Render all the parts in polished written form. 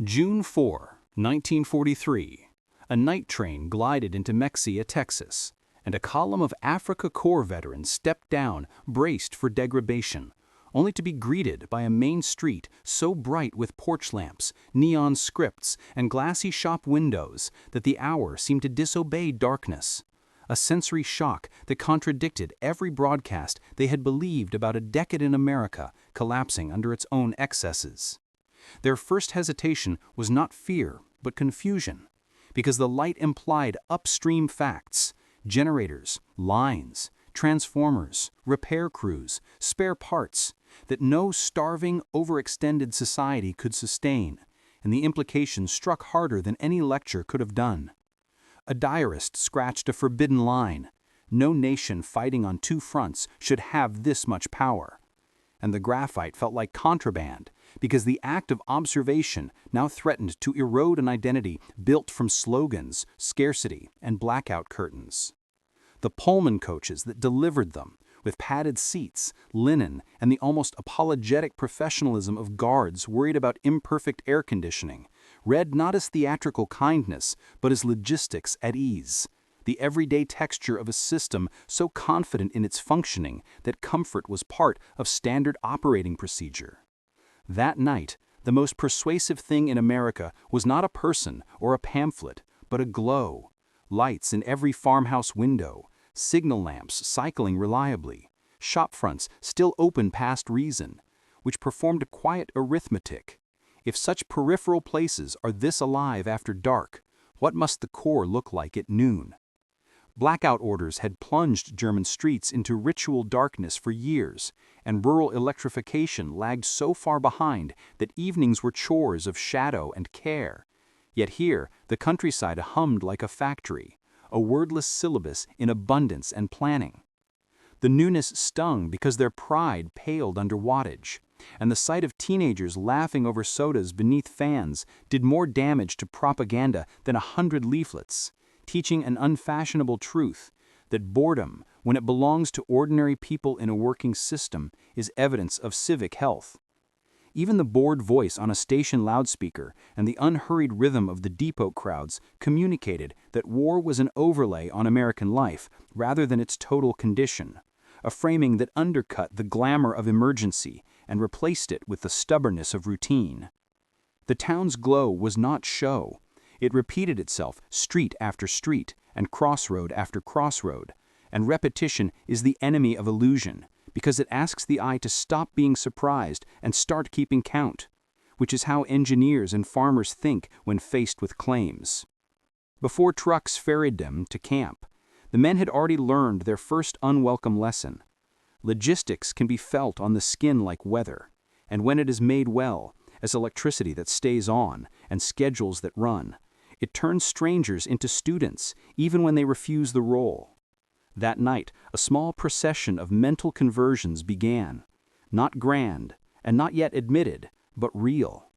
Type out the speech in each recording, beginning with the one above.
June 4, 1943, a night train glided into Mexia, Texas, and a column of Afrika Korps veterans stepped down, braced for degradation, only to be greeted by a main street so bright with porch lamps, neon scripts, and glassy shop windows that the hour seemed to disobey darkness. A sensory shock that contradicted every broadcast they had believed about a decadent America collapsing under its own excesses. Their first hesitation was not fear, but confusion, because the light implied upstream facts: generators, lines, transformers, repair crews, spare parts, that no starving, overextended society could sustain, and the implications struck harder than any lecture could have done. A diarist scratched a forbidden line: no nation fighting on two fronts should have this much power. And the graphite felt like contraband, because the act of observation now threatened to erode an identity built from slogans, scarcity, and blackout curtains. The Pullman coaches that delivered them, with padded seats, linen, and the almost apologetic professionalism of guards worried about imperfect air conditioning, read not as theatrical kindness, but as logistics at ease, the everyday texture of a system so confident in its functioning that comfort was part of standard operating procedure. That night, the most persuasive thing in America was not a person or a pamphlet, but a glow. Lights in every farmhouse window, signal lamps cycling reliably, shop fronts still open past reason, which performed quiet arithmetic. If such peripheral places are this alive after dark, what must the core look like at noon? Blackout orders had plunged German streets into ritual darkness for years, and rural electrification lagged so far behind that evenings were chores of shadow and care. Yet here, the countryside hummed like a factory, a wordless syllabus in abundance and planning. The newness stung because their pride paled under wattage, and the sight of teenagers laughing over sodas beneath fans did more damage to propaganda than 100 leaflets, teaching an unfashionable truth: that boredom, when it belongs to ordinary people in a working system, is evidence of civic health. Even the bored voice on a station loudspeaker and the unhurried rhythm of the depot crowds communicated that war was an overlay on American life rather than its total condition, a framing that undercut the glamour of emergency and replaced it with the stubbornness of routine. The town's glow was not show. It repeated itself street after street and crossroad after crossroad, and repetition is the enemy of illusion, because it asks the eye to stop being surprised and start keeping count, which is how engineers and farmers think when faced with claims. Before trucks ferried them to camp, the men had already learned their first unwelcome lesson. Logistics can be felt on the skin like weather, and when it is made well, as electricity that stays on and schedules that run, it turns strangers into students even when they refuse the role. That night, a small procession of mental conversions began, not grand and not yet admitted, but real.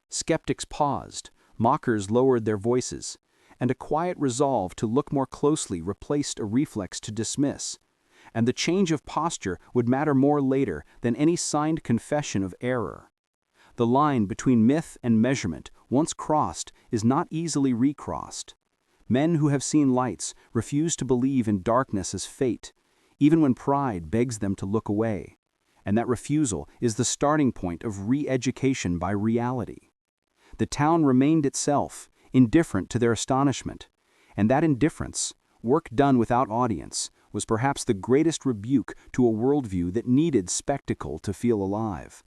Skeptics paused, mockers lowered their voices, and a quiet resolve to look more closely replaced a reflex to dismiss, and the change of posture would matter more later than any signed confession of error. The line between myth and measurement, once crossed, is not easily recrossed. Men who have seen lights refuse to believe in darkness as fate, even when pride begs them to look away, and that refusal is the starting point of re-education by reality. The town remained itself, indifferent to their astonishment, and that indifference, work done without audience, was perhaps the greatest rebuke to a worldview that needed spectacle to feel alive.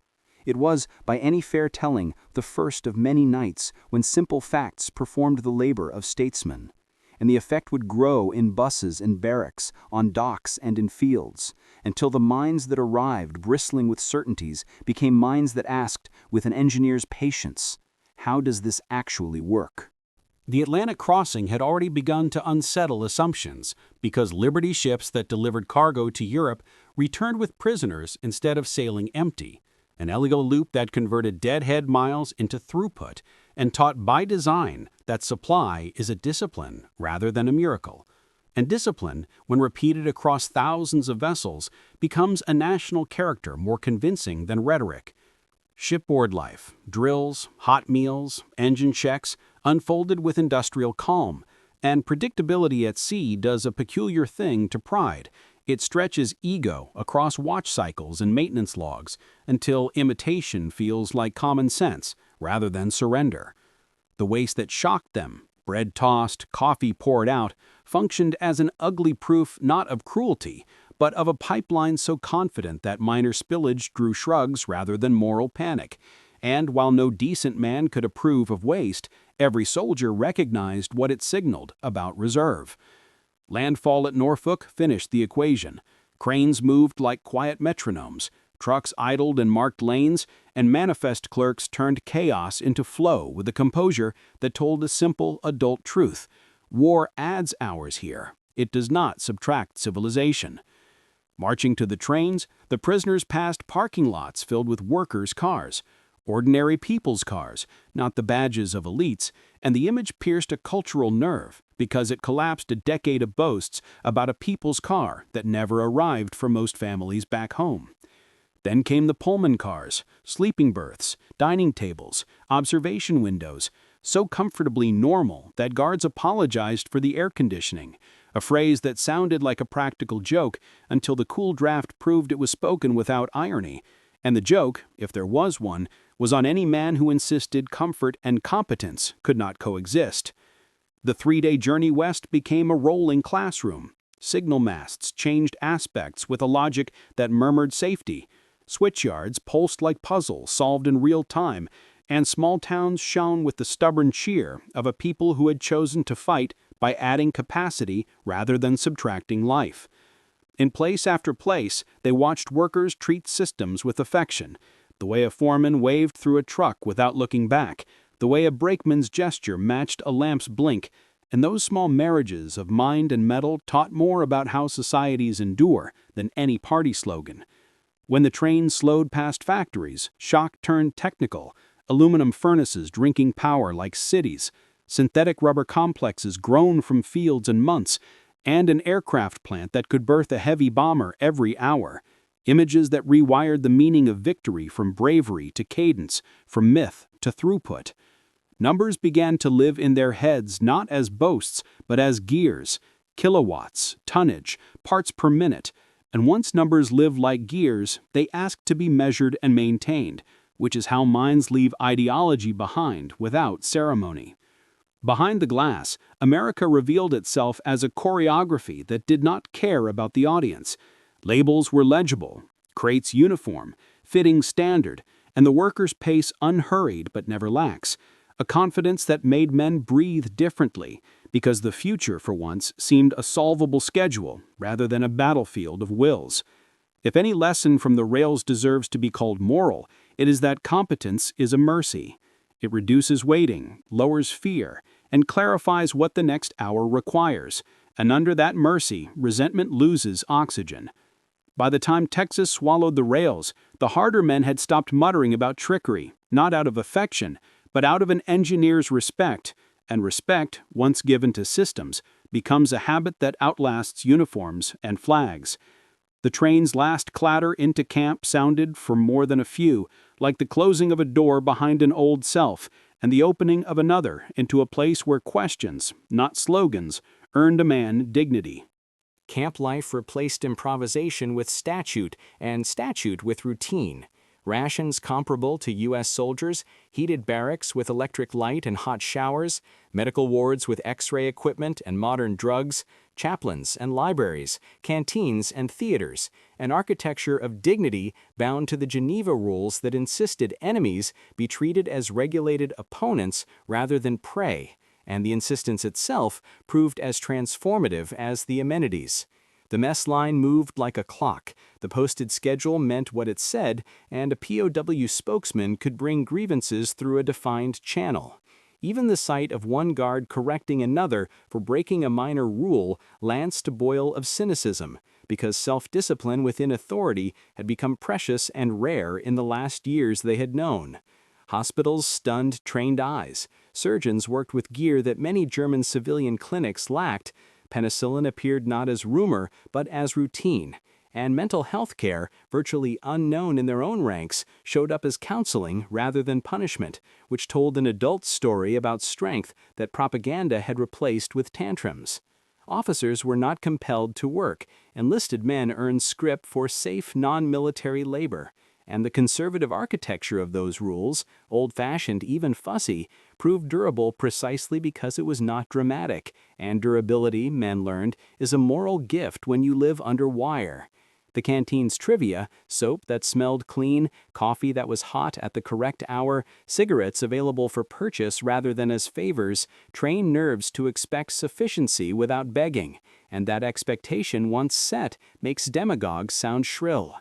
It was, by any fair telling, the first of many nights when simple facts performed the labor of statesmen, and the effect would grow in buses and barracks, on docks and in fields, until the minds that arrived bristling with certainties became minds that asked, with an engineer's patience, how does this actually work? The Atlantic crossing had already begun to unsettle assumptions, because Liberty ships that delivered cargo to Europe returned with prisoners instead of sailing empty, an illegal loop that converted deadhead miles into throughput and taught by design that supply is a discipline rather than a miracle. And discipline, when repeated across thousands of vessels, becomes a national character more convincing than rhetoric. Shipboard life, drills, hot meals, engine checks, unfolded with industrial calm, and predictability at sea does a peculiar thing to pride. It stretches ego across watch cycles and maintenance logs until imitation feels like common sense rather than surrender. The waste that shocked them, bread tossed, coffee poured out, functioned as an ugly proof not of cruelty, but of a pipeline so confident that minor spillage drew shrugs rather than moral panic. And while no decent man could approve of waste, every soldier recognized what it signaled about reserve. Landfall at Norfolk finished the equation. Cranes moved like quiet metronomes, trucks idled in marked lanes, and manifest clerks turned chaos into flow with a composure that told a simple adult truth. War adds hours here. It does not subtract civilization. Marching to the trains, the prisoners passed parking lots filled with workers' cars, ordinary people's cars, not the badges of elites, and the image pierced a cultural nerve because it collapsed a decade of boasts about a people's car that never arrived for most families back home. Then came the Pullman cars, sleeping berths, dining tables, observation windows, so comfortably normal that guards apologized for the air conditioning, a phrase that sounded like a practical joke until the cool draft proved it was spoken without irony, and the joke, if there was one, was on any man who insisted comfort and competence could not coexist. The 3-day journey west became a rolling classroom. Signal masts changed aspects with a logic that murmured safety. Switchyards pulsed like puzzles solved in real time, and small towns shone with the stubborn cheer of a people who had chosen to fight by adding capacity rather than subtracting life. In place after place, they watched workers treat systems with affection, the way a foreman waved through a truck without looking back, the way a brakeman's gesture matched a lamp's blink, and those small marriages of mind and metal taught more about how societies endure than any party slogan. When the train slowed past factories, shock turned technical, aluminum furnaces drinking power like cities, synthetic rubber complexes grown from fields and months, and an aircraft plant that could birth a heavy bomber every hour. Images that rewired the meaning of victory from bravery to cadence, from myth to throughput. Numbers began to live in their heads not as boasts, but as gears, kilowatts, tonnage, parts per minute. And once numbers live like gears, they ask to be measured and maintained, which is how minds leave ideology behind without ceremony. Behind the glass, America revealed itself as a choreography that did not care about the audience. Labels were legible, crates uniform, fitting standard, and the worker's pace unhurried but never lax, a confidence that made men breathe differently, because the future, for once, seemed a solvable schedule rather than a battlefield of wills. If any lesson from the rails deserves to be called moral, it is that competence is a mercy. It reduces waiting, lowers fear, and clarifies what the next hour requires, and under that mercy, resentment loses oxygen. By the time Texas swallowed the rails, the harder men had stopped muttering about trickery, not out of affection, but out of an engineer's respect, and respect, once given to systems, becomes a habit that outlasts uniforms and flags. The train's last clatter into camp sounded, for more than a few, like the closing of a door behind an old self, and the opening of another into a place where questions, not slogans, earned a man dignity. Camp life replaced improvisation with statute, and statute with routine. Rations comparable to U.S. soldiers, heated barracks with electric light and hot showers, medical wards with X-ray equipment and modern drugs, chaplains and libraries, canteens and theaters, an architecture of dignity bound to the Geneva rules that insisted enemies be treated as regulated opponents rather than prey, and the insistence itself proved as transformative as the amenities. The mess line moved like a clock, the posted schedule meant what it said, and a POW spokesman could bring grievances through a defined channel. Even the sight of one guard correcting another for breaking a minor rule lanced a boil of cynicism, because self-discipline within authority had become precious and rare in the last years they had known. Hospitals stunned trained eyes. Surgeons worked with gear that many German civilian clinics lacked. Penicillin appeared not as rumor, but as routine, And mental health care, virtually unknown in their own ranks, showed up as counseling rather than punishment, which told an adult story about strength that propaganda had replaced with tantrums. Officers were not compelled to work. Enlisted men earned scrip for safe non-military labor. And the conservative architecture of those rules, old-fashioned, even fussy, proved durable precisely because it was not dramatic. And durability, men learned, is a moral gift when you live under wire. The canteen's trivia, soap that smelled clean, coffee that was hot at the correct hour, cigarettes available for purchase rather than as favors, train nerves to expect sufficiency without begging. And that expectation, once set, makes demagogues sound shrill.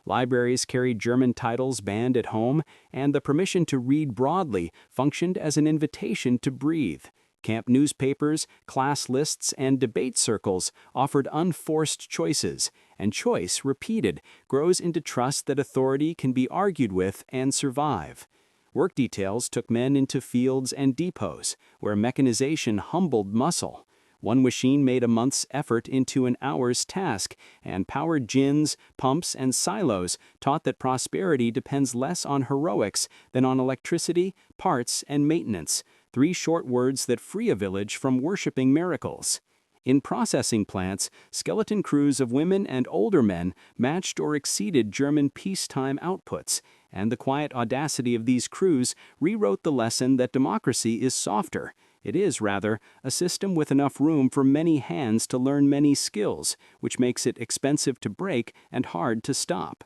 Libraries carried German titles banned at home, and the permission to read broadly functioned as an invitation to breathe. Camp newspapers, class lists, and debate circles offered unforced choices, and choice, repeated, grows into trust that authority can be argued with and survive. Work details took men into fields and depots, where mechanization humbled muscle. One machine made a month's effort into an hour's task, and powered gins, pumps, and silos taught that prosperity depends less on heroics than on electricity, parts, and maintenance, 3 short words that free a village from worshiping miracles. In processing plants, skeleton crews of women and older men matched or exceeded German peacetime outputs, and the quiet audacity of these crews rewrote the lesson that democracy is softer. It is, rather, a system with enough room for many hands to learn many skills, which makes it expensive to break and hard to stop.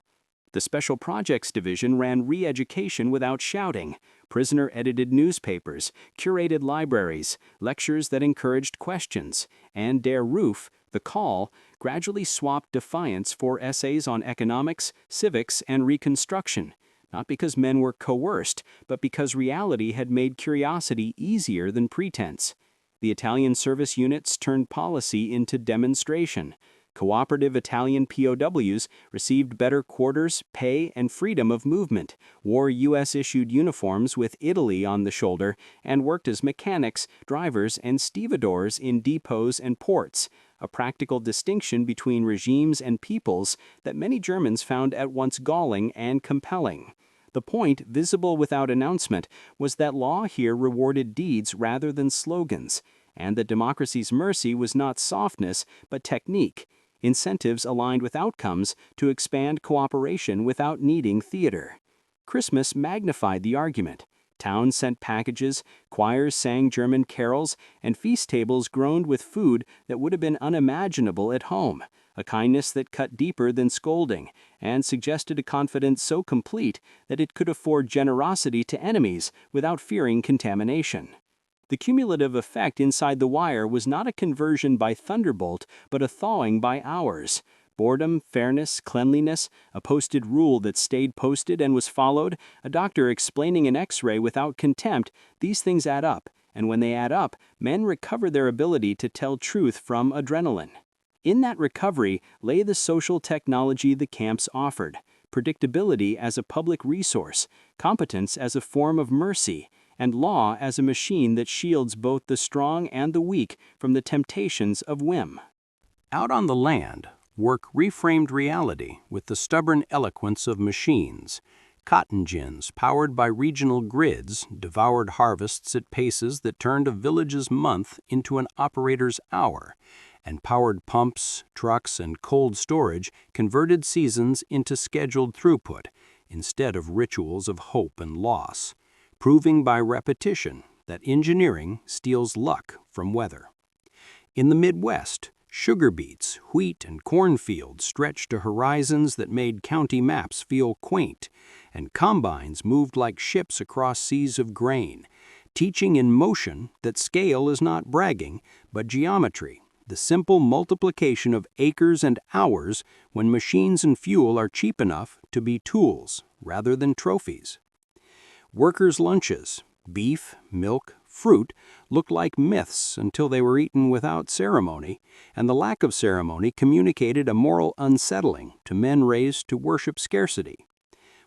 The Special Projects Division ran re-education without shouting, prisoner-edited newspapers, curated libraries, lectures that encouraged questions, and Der Ruf, the call, gradually swapped defiance for essays on economics, civics, and reconstruction, not because men were coerced, but because reality had made curiosity easier than pretense. The Italian service units turned policy into demonstration. Cooperative Italian POWs received better quarters, pay, and freedom of movement, wore U.S.-issued uniforms with Italy on the shoulder, and worked as mechanics, drivers, and stevedores in depots and ports, a practical distinction between regimes and peoples that many Germans found at once galling and compelling. The point, visible without announcement, was that law here rewarded deeds rather than slogans, and that democracy's mercy was not softness, but technique. Incentives aligned with outcomes to expand cooperation without needing theater. Christmas magnified the argument. Towns sent packages, choirs sang German carols, and feast tables groaned with food that would have been unimaginable at home, a kindness that cut deeper than scolding, and suggested a confidence so complete that it could afford generosity to enemies without fearing contamination. The cumulative effect inside the wire was not a conversion by thunderbolt, but a thawing by hours. Boredom, fairness, cleanliness, a posted rule that stayed posted and was followed, a doctor explaining an X-ray without contempt, these things add up, and when they add up, men recover their ability to tell truth from adrenaline. In that recovery lay the social technology the camps offered, predictability as a public resource, competence as a form of mercy, and law as a machine that shields both the strong and the weak from the temptations of whim. Out on the land, work reframed reality with the stubborn eloquence of machines. Cotton gins, powered by regional grids, devoured harvests at paces that turned a village's month into an operator's hour, and powered pumps, trucks, and cold storage converted seasons into scheduled throughput instead of rituals of hope and loss, proving by repetition that engineering steals luck from weather. In the Midwest, sugar beets, wheat, and cornfields stretched to horizons that made county maps feel quaint, and combines moved like ships across seas of grain, teaching in motion that scale is not bragging, but geometry, the simple multiplication of acres and hours when machines and fuel are cheap enough to be tools rather than trophies. Workers' lunches, beef, milk, fruit, looked like myths until they were eaten without ceremony, and the lack of ceremony communicated a moral unsettling to men raised to worship scarcity.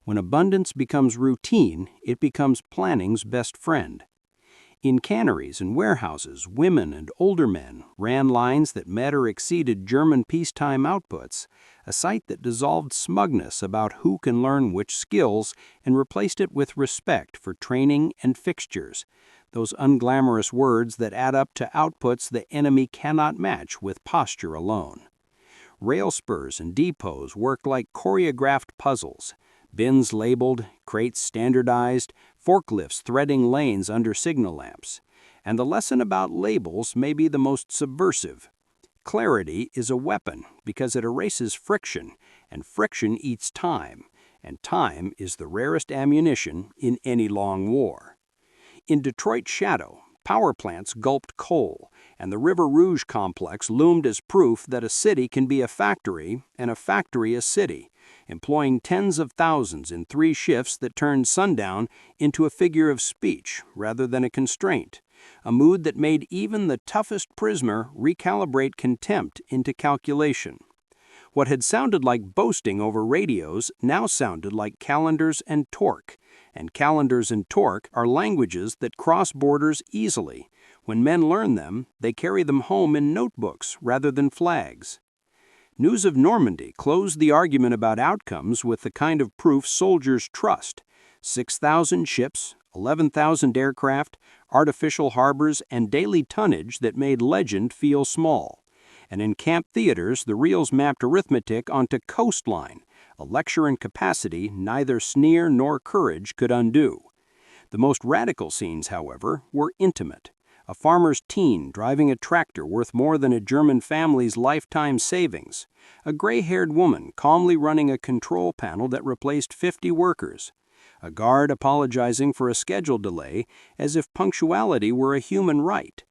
When abundance becomes routine, it becomes planning's best friend. In canneries and warehouses, women and older men ran lines that met or exceeded German peacetime outputs, a sight that dissolved smugness about who can learn which skills and replaced it with respect for training and fixtures, those unglamorous words that add up to outputs the enemy cannot match with posture alone. Rail spurs and depots worked like choreographed puzzles, bins labeled, crates standardized, forklifts threading lanes under signal lamps. And the lesson about labels may be the most subversive. Clarity is a weapon because it erases friction, and friction eats time, and time is the rarest ammunition in any long war. In Detroit's shadow, power plants gulped coal, and the River Rouge complex loomed as proof that a city can be a factory and a factory a city, employing tens of thousands in 3 shifts that turned sundown into a figure of speech rather than a constraint, a mood that made even the toughest prisoner recalibrate contempt into calculation. What had sounded like boasting over radios now sounded like calendars and torque, and calendars and torque are languages that cross borders easily. When men learn them, they carry them home in notebooks rather than flags. News of Normandy closed the argument about outcomes with the kind of proof soldiers trust: 6,000 ships, 11,000 aircraft, artificial harbors, and daily tonnage that made legend feel small. And in camp theaters, the reels mapped arithmetic onto coastline, a lecture in capacity neither sneer nor courage could undo. The most radical scenes, however, were intimate. A farmer's teen driving a tractor worth more than a German family's lifetime savings. A gray-haired woman calmly running a control panel that replaced 50 workers. A guard apologizing for a schedule delay as if punctuality were a human right.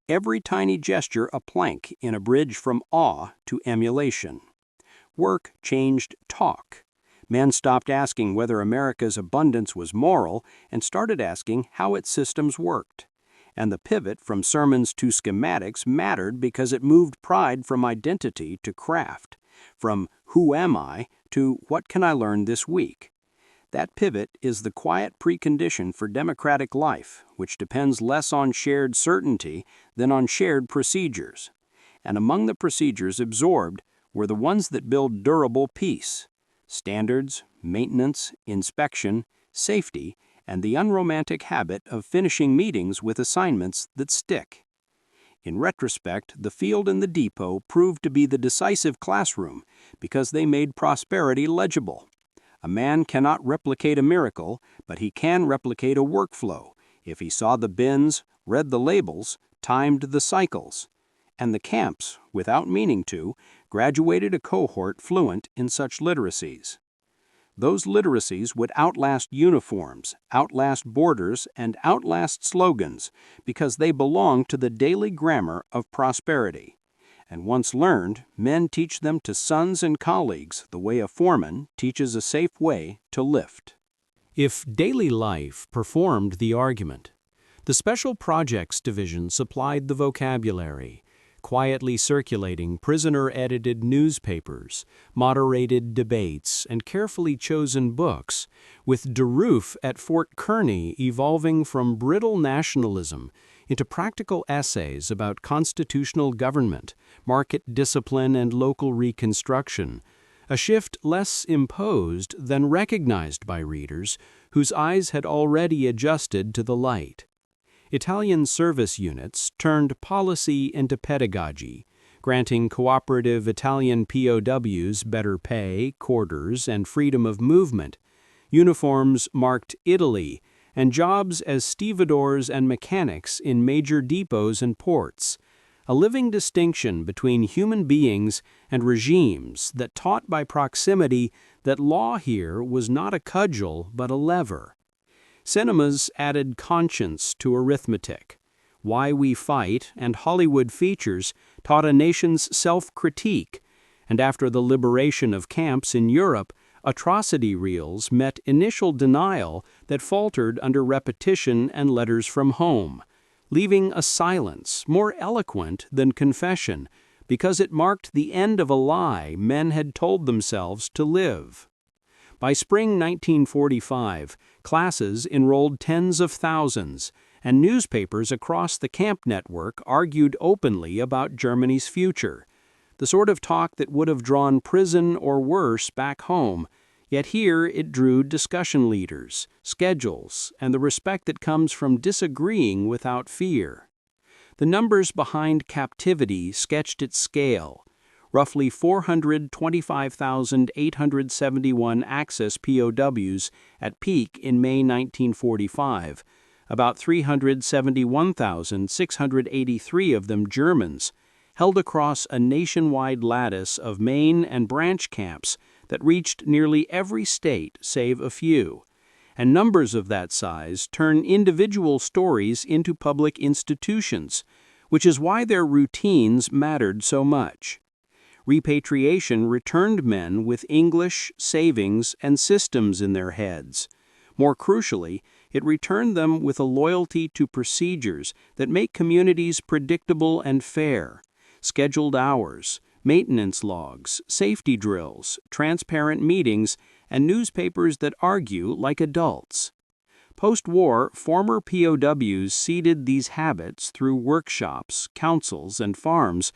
Every tiny gesture a plank in a bridge from awe to emulation. Work changed talk. Men stopped asking whether America's abundance was moral and started asking how its systems worked. And the pivot from sermons to schematics mattered because it moved pride from identity to craft, from who am I to what can I learn this week. That pivot is the quiet precondition for democratic life, which depends less on shared certainty than on shared procedures. And among the procedures absorbed were the ones that build durable peace: standards, maintenance, inspection, safety, and the unromantic habit of finishing meetings with assignments that stick. In retrospect, the field and the depot proved to be the decisive classroom because they made prosperity legible. A man cannot replicate a miracle, but he can replicate a workflow if he saw the bins, read the labels, timed the cycles. And the camps, without meaning to, graduated a cohort fluent in such literacies. Those literacies would outlast uniforms, outlast borders, and outlast slogans because they belong to the daily grammar of prosperity. And once learned, men teach them to sons and colleagues the way a foreman teaches a safe way to lift. If daily life performed the argument, the Special Projects Division supplied the vocabulary, quietly circulating prisoner-edited newspapers, moderated debates, and carefully chosen books, with DeRoof at Fort Kearny evolving from brittle nationalism into practical essays about constitutional government, market discipline, and local reconstruction, a shift less imposed than recognized by readers whose eyes had already adjusted to the light. Italian service units turned policy into pedagogy, granting cooperative Italian POWs better pay, quarters, and freedom of movement. Uniforms marked Italy, and jobs as stevedores and mechanics in major depots and ports, a living distinction between human beings and regimes that taught by proximity that law here was not a cudgel but a lever. Cinemas added conscience to arithmetic. Why We Fight and Hollywood features taught a nation's self-critique, and after the liberation of camps in Europe, atrocity reels met initial denial that faltered under repetition and letters from home, leaving a silence more eloquent than confession because it marked the end of a lie men had told themselves to live. By spring 1945, classes enrolled tens of thousands, and newspapers across the camp network argued openly about Germany's future, the sort of talk that would have drawn prison or worse back home. Yet here it drew discussion leaders, schedules, and the respect that comes from disagreeing without fear. The numbers behind captivity sketched its scale. Roughly 425,871 Axis POWs at peak in May 1945, about 371,683 of them Germans, held across a nationwide lattice of main and branch camps that reached nearly every state save a few. And numbers of that size turn individual stories into public institutions, which is why their routines mattered so much. Repatriation returned men with English, savings, and systems in their heads. More crucially, it returned them with a loyalty to procedures that make communities predictable and fair: scheduled hours, maintenance logs, safety drills, transparent meetings, and newspapers that argue like adults. Post-war, former POWs seeded these habits through workshops, councils, and farms,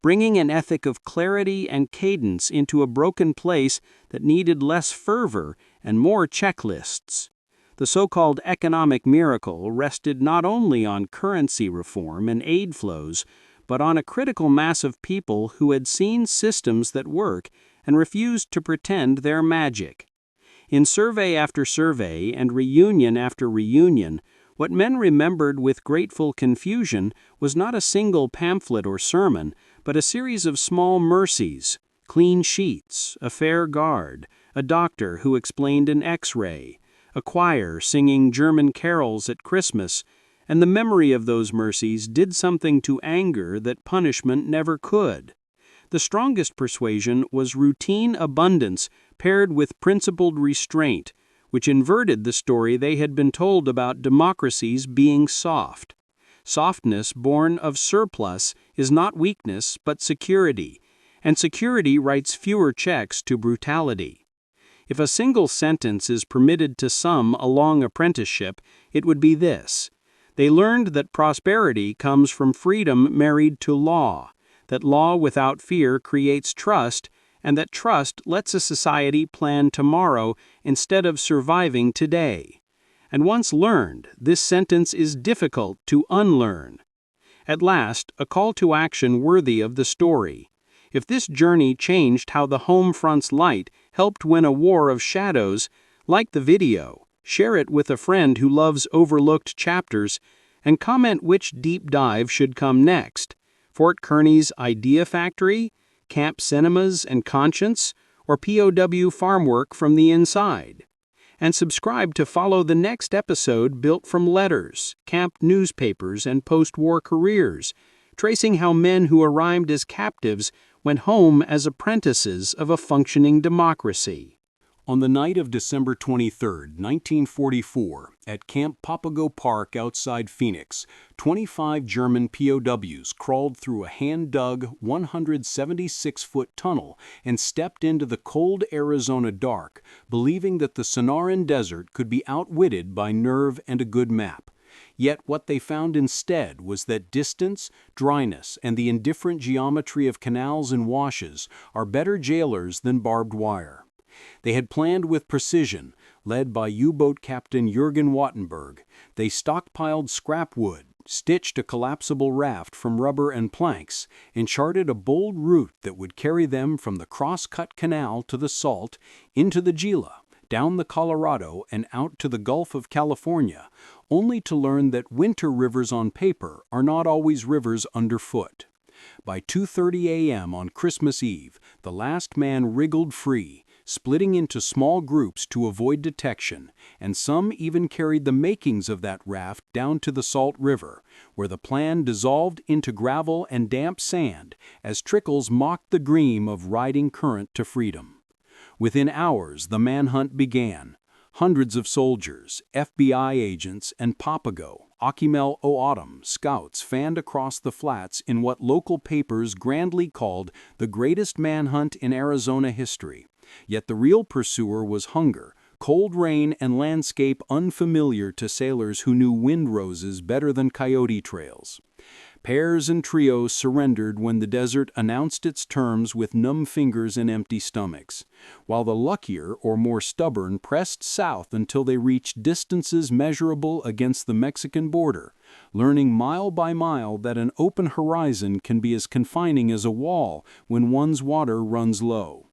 bringing an ethic of clarity and cadence into a broken place that needed less fervor and more checklists. The so-called economic miracle rested not only on currency reform and aid flows, but on a critical mass of people who had seen systems that work and refused to pretend they're magic. In survey after survey and reunion after reunion, what men remembered with grateful confusion was not a single pamphlet or sermon, but a series of small mercies: clean sheets, a fair guard, a doctor who explained an X-ray, a choir singing German carols at Christmas, and the memory of those mercies did something to anger that punishment never could. The strongest persuasion was routine abundance paired with principled restraint, which inverted the story they had been told about democracies being soft. Softness born of surplus is not weakness but security, and security writes fewer checks to brutality. If a single sentence is permitted to sum a long apprenticeship, it would be this: they learned that prosperity comes from freedom married to law, that law without fear creates trust, and that trust lets a society plan tomorrow instead of surviving today. And once learned, this sentence is difficult to unlearn. At last, a call to action worthy of the story. If this journey changed how the home front's light helped win a war of shadows, like the video, share it with a friend who loves overlooked chapters, and comment which deep dive should come next: Fort Kearny's Idea Factory, Camp Cinemas and Conscience, or POW farm work from the inside. And subscribe to follow the next episode built from letters, camp newspapers, and post-war careers, tracing how men who arrived as captives went home as apprentices of a functioning democracy. On the night of December 23, 1944, at Camp Papago Park outside Phoenix, 25 German POWs crawled through a hand-dug 176-foot tunnel and stepped into the cold Arizona dark, believing that the Sonoran Desert could be outwitted by nerve and a good map. Yet what they found instead was that distance, dryness, and the indifferent geometry of canals and washes are better jailers than barbed wire. They had planned with precision, led by U-boat Captain Jürgen Wattenberg. They stockpiled scrap wood, stitched a collapsible raft from rubber and planks, and charted a bold route that would carry them from the cross-cut canal to the Salt, into the Gila, down the Colorado, and out to the Gulf of California, only to learn that winter rivers on paper are not always rivers underfoot. By 2:30 a.m. on Christmas Eve, the last man wriggled free, splitting into small groups to avoid detection, and some even carried the makings of that raft down to the Salt River, where the plan dissolved into gravel and damp sand as trickles mocked the gleam of riding current to freedom. Within hours, the manhunt began. Hundreds of soldiers, FBI agents, and Papago, Akimel O'Autumn scouts fanned across the flats in what local papers grandly called the greatest manhunt in Arizona history. Yet the real pursuer was hunger, cold rain and landscape unfamiliar to sailors who knew windroses better than coyote trails. Pairs and trios surrendered when the desert announced its terms with numb fingers and empty stomachs, while the luckier or more stubborn pressed south until they reached distances measurable against the Mexican border, learning mile by mile that an open horizon can be as confining as a wall when one's water runs low.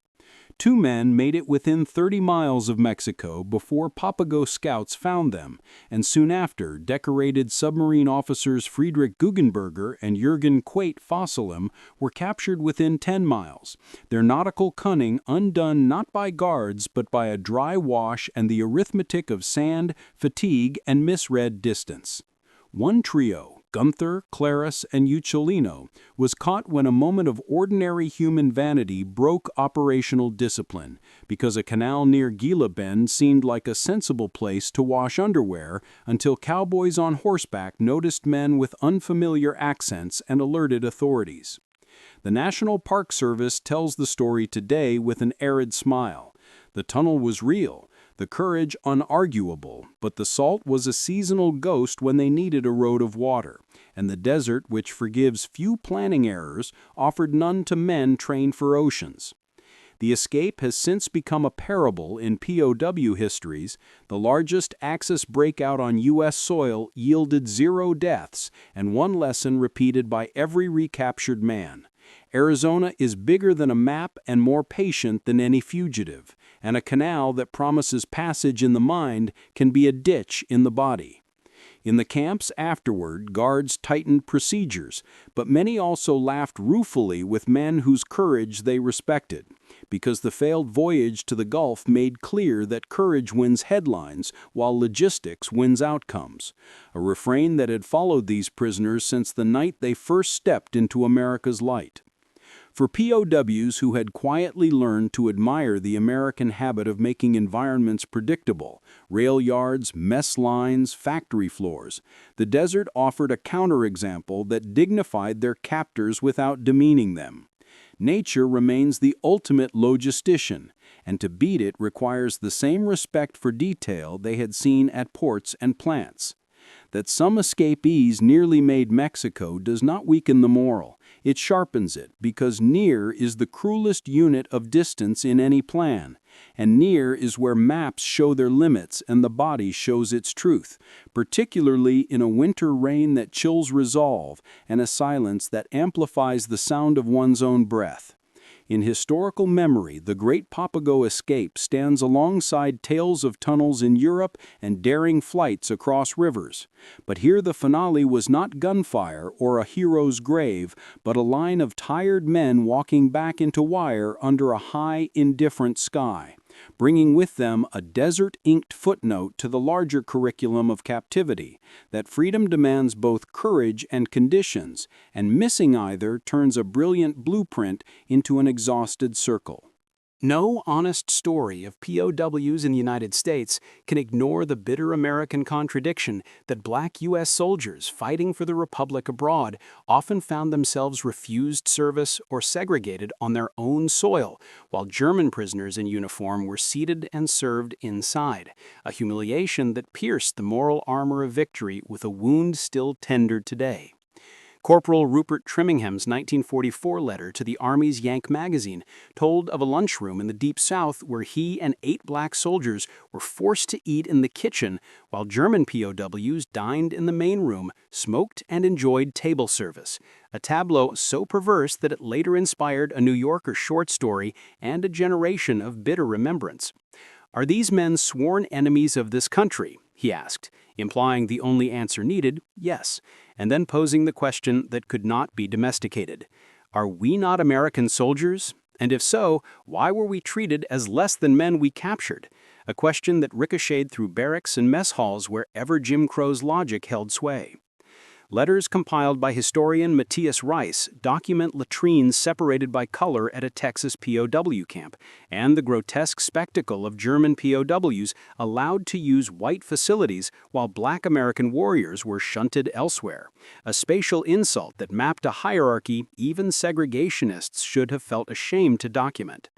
2 men made it within 30 miles of Mexico before Papago scouts found them, and soon after, decorated submarine officers Friedrich Guggenberger and Jürgen Quate Fossilem were captured within 10 miles, their nautical cunning undone not by guards but by a dry wash and the arithmetic of sand, fatigue, and misread distance. One trio, Gunther, Claris, and Uccellino, was caught when a moment of ordinary human vanity broke operational discipline, because a canal near Gila Bend seemed like a sensible place to wash underwear until cowboys on horseback noticed men with unfamiliar accents and alerted authorities. The National Park Service tells the story today with an arid smile. The tunnel was real, the courage unarguable, but the salt was a seasonal ghost when they needed a road of water, and the desert, which forgives few planning errors, offered none to men trained for oceans. The escape has since become a parable in POW histories. The largest Axis breakout on U.S. soil yielded 0 deaths, and one lesson repeated by every recaptured man. Arizona is bigger than a map and more patient than any fugitive, and a canal that promises passage in the mind can be a ditch in the body. In the camps afterward, guards tightened procedures, but many also laughed ruefully with men whose courage they respected, because the failed voyage to the Gulf made clear that courage wins headlines while logistics wins outcomes, a refrain that had followed these prisoners since the night they first stepped into America's light. For POWs who had quietly learned to admire the American habit of making environments predictable, rail yards, mess lines, factory floors, the desert offered a counterexample that dignified their captors without demeaning them. Nature remains the ultimate logistician, and to beat it requires the same respect for detail they had seen at ports and plants. That some escapees nearly made Mexico does not weaken the moral. It sharpens it, because near is the cruelest unit of distance in any plan, and near is where maps show their limits and the body shows its truth, particularly in a winter rain that chills resolve and a silence that amplifies the sound of one's own breath. In historical memory, the Great Papago Escape stands alongside tales of tunnels in Europe and daring flights across rivers. But here the finale was not gunfire or a hero's grave, but a line of tired men walking back into wire under a high, indifferent sky, bringing with them a desert-inked footnote to the larger curriculum of captivity, that freedom demands both courage and conditions, and missing either turns a brilliant blueprint into an exhausted circle. No honest story of POWs in the United States can ignore the bitter American contradiction that black U.S. soldiers fighting for the Republic abroad often found themselves refused service or segregated on their own soil, while German prisoners in uniform were seated and served inside, a humiliation that pierced the moral armor of victory with a wound still tender today. Corporal Rupert Trimmingham's 1944 letter to the Army's Yank magazine told of a lunchroom in the Deep South where he and 8 black soldiers were forced to eat in the kitchen while German POWs dined in the main room, smoked, and enjoyed table service, a tableau so perverse that it later inspired a New Yorker short story and a generation of bitter remembrance. Are these men sworn enemies of this country? He asked, implying the only answer needed, yes, and then posing the question that could not be domesticated. Are we not American soldiers? And if so, why were we treated as less than men we captured? A question that ricocheted through barracks and mess halls wherever Jim Crow's logic held sway. Letters compiled by historian Matthias Rice document latrines separated by color at a Texas POW camp, and the grotesque spectacle of German POWs allowed to use white facilities while black American warriors were shunted elsewhere, a spatial insult that mapped a hierarchy even segregationists should have felt ashamed to document.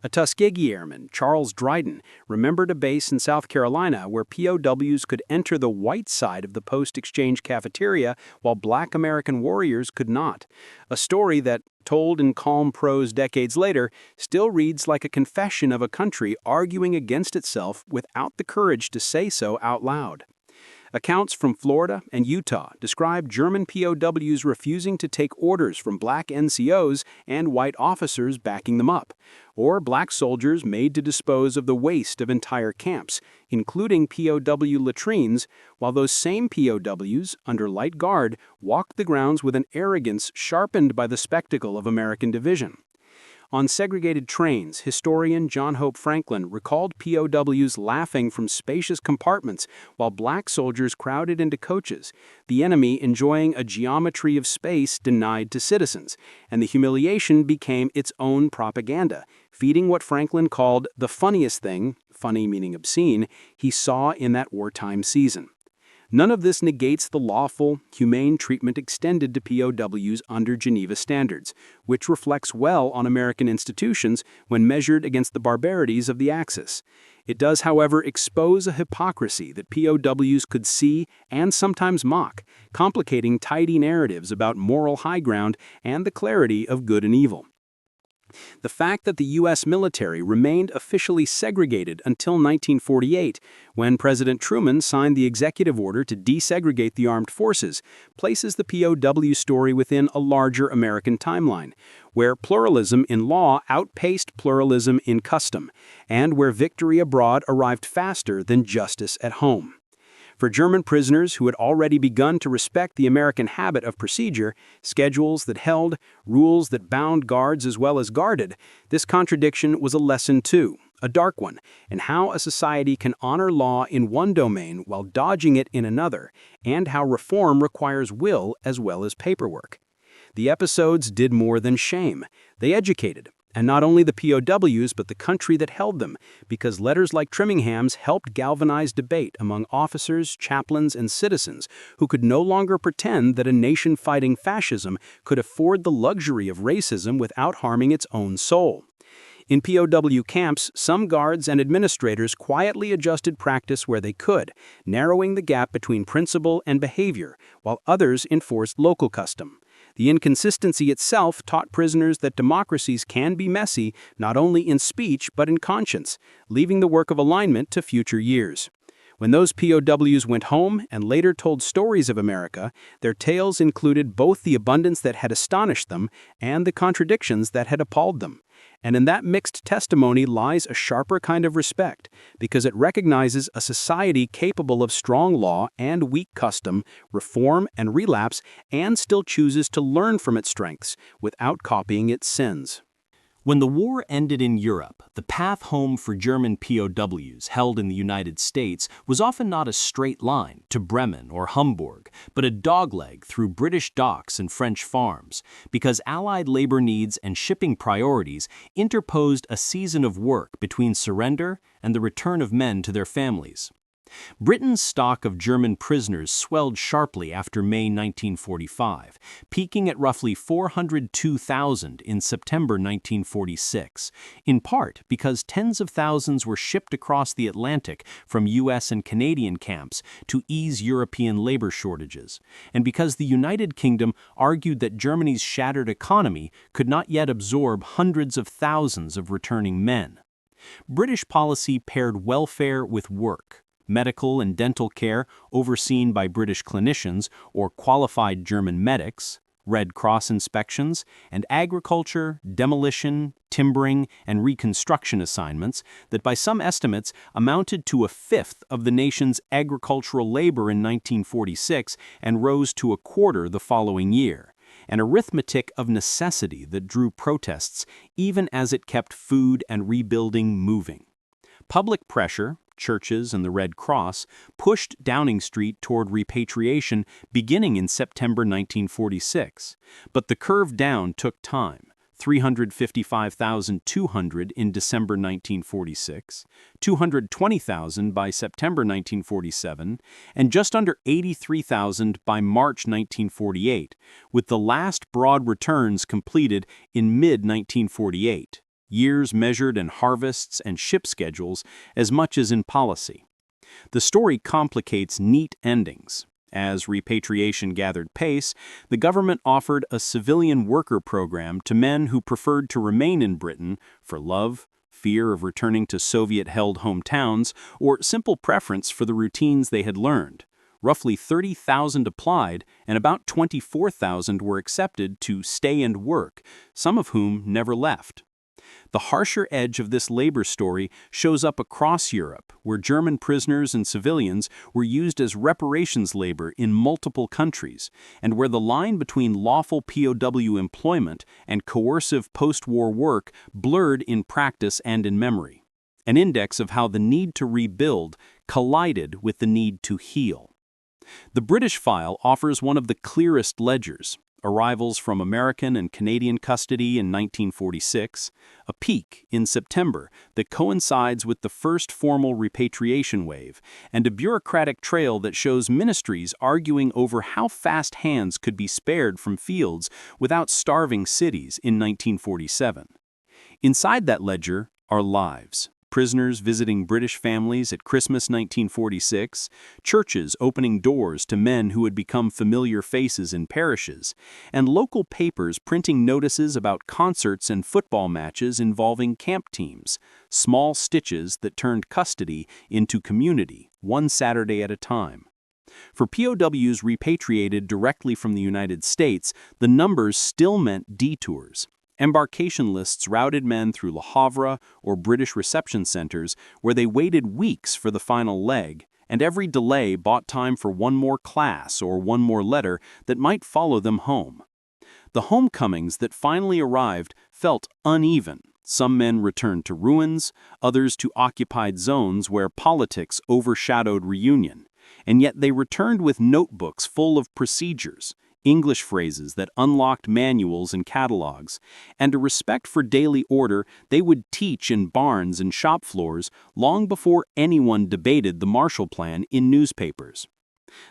A Tuskegee airman, Charles Dryden, remembered a base in South Carolina where POWs could enter the white side of the post-exchange cafeteria while black American warriors could not. A story that, told in calm prose decades later, still reads like a confession of a country arguing against itself without the courage to say so out loud. Accounts from Florida and Utah describe German POWs refusing to take orders from black NCOs and white officers backing them up, or black soldiers made to dispose of the waste of entire camps, including POW latrines, while those same POWs, under light guard, walked the grounds with an arrogance sharpened by the spectacle of American division. On segregated trains, historian John Hope Franklin recalled POWs laughing from spacious compartments while black soldiers crowded into coaches, the enemy enjoying a geometry of space denied to citizens, and the humiliation became its own propaganda, feeding what Franklin called the funniest thing, funny meaning obscene, he saw in that wartime season. None of this negates the lawful, humane treatment extended to POWs under Geneva standards, which reflects well on American institutions when measured against the barbarities of the Axis. It does, however, expose a hypocrisy that POWs could see and sometimes mock, complicating tidy narratives about moral high ground and the clarity of good and evil. The fact that the U.S. military remained officially segregated until 1948, when President Truman signed the executive order to desegregate the armed forces, places the POW story within a larger American timeline, where pluralism in law outpaced pluralism in custom, and where victory abroad arrived faster than justice at home. For German prisoners who had already begun to respect the American habit of procedure, schedules that held, rules that bound guards as well as guarded, this contradiction was a lesson too, a dark one, in how a society can honor law in one domain while dodging it in another, and how reform requires will as well as paperwork. The episodes did more than shame. They educated. And not only the POWs, but the country that held them, because letters like Trimmingham's helped galvanize debate among officers, chaplains, and citizens who could no longer pretend that a nation fighting fascism could afford the luxury of racism without harming its own soul. In POW camps, some guards and administrators quietly adjusted practice where they could, narrowing the gap between principle and behavior, while others enforced local custom. The inconsistency itself taught prisoners that democracies can be messy not only in speech but in conscience, leaving the work of alignment to future years. When those POWs went home and later told stories of America, their tales included both the abundance that had astonished them and the contradictions that had appalled them. And in that mixed testimony lies a sharper kind of respect, because it recognizes a society capable of strong law and weak custom, reform and relapse, and still chooses to learn from its strengths without copying its sins. When the war ended in Europe, the path home for German POWs held in the United States was often not a straight line to Bremen or Hamburg, but a dogleg through British docks and French farms, because Allied labor needs and shipping priorities interposed a season of work between surrender and the return of men to their families. Britain's stock of German prisoners swelled sharply after May 1945, peaking at roughly 402,000 in September 1946, in part because tens of thousands were shipped across the Atlantic from U.S. and Canadian camps to ease European labor shortages, and because the United Kingdom argued that Germany's shattered economy could not yet absorb hundreds of thousands of returning men. British policy paired welfare with work. Medical and dental care overseen by British clinicians or qualified German medics, Red Cross inspections, and agriculture, demolition, timbering, and reconstruction assignments that by some estimates amounted to a fifth of the nation's agricultural labor in 1946 and rose to a quarter the following year. An arithmetic of necessity that drew protests even as it kept food and rebuilding moving. Public pressure, churches, and the Red Cross pushed Downing Street toward repatriation beginning in September 1946. But the curve down took time. 355,200 in December 1946, 220,000 by September 1947, and just under 83,000 by March 1948, with the last broad returns completed in mid-1948. years measured in harvests and ship schedules as much as in policy. The story complicates neat endings. As repatriation gathered pace, the government offered a civilian worker program to men who preferred to remain in Britain for love, fear of returning to Soviet-held hometowns, or simple preference for the routines they had learned. Roughly 30,000 applied, and about 24,000 were accepted to stay and work, some of whom never left. The harsher edge of this labor story shows up across Europe, where German prisoners and civilians were used as reparations labor in multiple countries, and where the line between lawful POW employment and coercive post-war work blurred in practice and in memory. An index of how the need to rebuild collided with the need to heal. The British file offers one of the clearest ledgers: arrivals from American and Canadian custody in 1946, a peak in September that coincides with the first formal repatriation wave, and a bureaucratic trail that shows ministries arguing over how fast hands could be spared from fields without starving cities in 1947. Inside that ledger are lives. Prisoners visiting British families at Christmas 1946, churches opening doors to men who had become familiar faces in parishes, and local papers printing notices about concerts and football matches involving camp teams, small stitches that turned custody into community, one Saturday at a time. For POWs repatriated directly from the United States, the numbers still meant detours. Embarkation lists routed men through Le Havre or British reception centers where they waited weeks for the final leg, and every delay bought time for one more class or one more letter that might follow them home. The homecomings that finally arrived felt uneven. Some men returned to ruins, others to occupied zones where politics overshadowed reunion, and yet they returned with notebooks full of procedures, English phrases that unlocked manuals and catalogs, and a respect for daily order they would teach in barns and shop floors long before anyone debated the Marshall Plan in newspapers.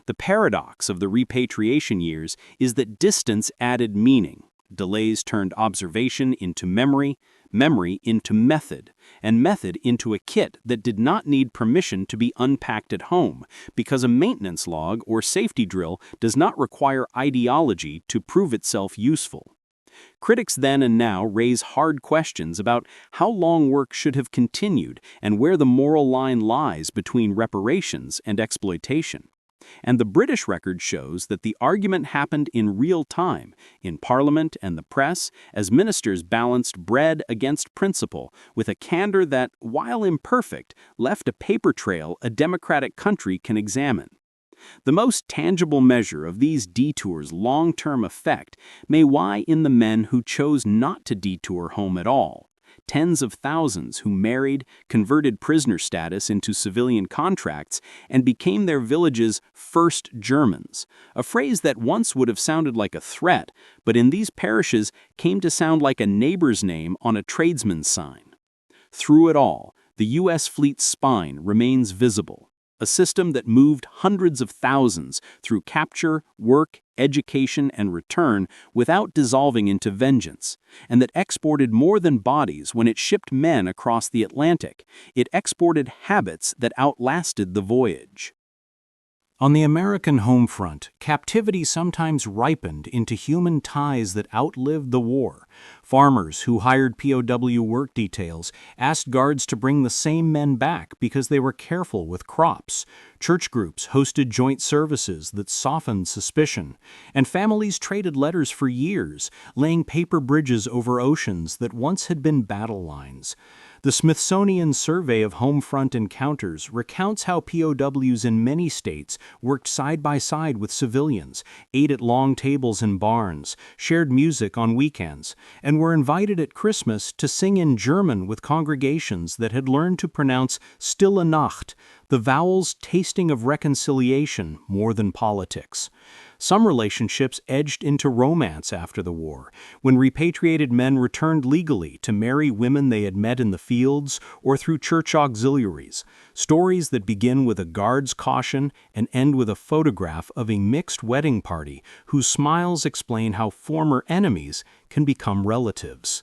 The paradox of the repatriation years is that distance added meaning. Delays turned observation into memory, memory into method, and method into a kit that did not need permission to be unpacked at home, because a maintenance log or safety drill does not require ideology to prove itself useful. Critics then and now raise hard questions about how long work should have continued and where the moral line lies between reparations and exploitation. And the British record shows that the argument happened in real time, in Parliament and the press, as ministers balanced bread against principle, with a candor that, while imperfect, left a paper trail a democratic country can examine. The most tangible measure of these detours' long-term effect may lie in the men who chose not to detour home at all. Tens of thousands who married, converted prisoner status into civilian contracts, and became their village's first Germans, a phrase that once would have sounded like a threat, but in these parishes came to sound like a neighbor's name on a tradesman's sign. Through it all, the U.S. fleet's spine remains visible. A system that moved hundreds of thousands through capture, work, education, and return without dissolving into vengeance, and that exported more than bodies when it shipped men across the Atlantic. It exported habits that outlasted the voyage. On the American home front, captivity sometimes ripened into human ties that outlived the war. Farmers who hired POW work details asked guards to bring the same men back because they were careful with crops. Church groups hosted joint services that softened suspicion, and families traded letters for years, laying paper bridges over oceans that once had been battle lines. The Smithsonian Survey of Homefront Encounters recounts how POWs in many states worked side by side with civilians, ate at long tables in barns, shared music on weekends, and were invited at Christmas to sing in German with congregations that had learned to pronounce Stille Nacht, the vowels tasting of reconciliation more than politics. Some relationships edged into romance after the war, when repatriated men returned legally to marry women they had met in the fields or through church auxiliaries, stories that begin with a guard's caution and end with a photograph of a mixed wedding party whose smiles explain how former enemies can become relatives.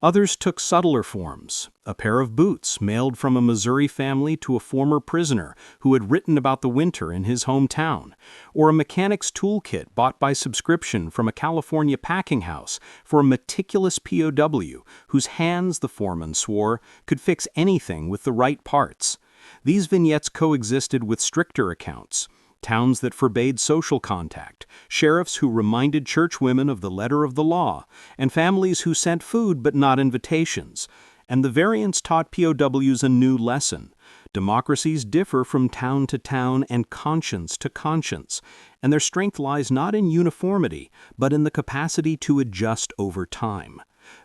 Others took subtler forms, a pair of boots mailed from a Missouri family to a former prisoner who had written about the winter in his hometown, or a mechanic's toolkit bought by subscription from a California packing house for a meticulous POW whose hands, the foreman swore, could fix anything with the right parts. These vignettes coexisted with stricter accounts. Towns that forbade social contact, sheriffs who reminded churchwomen of the letter of the law, and families who sent food but not invitations. And the variants taught POWs a new lesson. Democracies differ from town to town and conscience to conscience, and their strength lies not in uniformity, but in the capacity to adjust over time.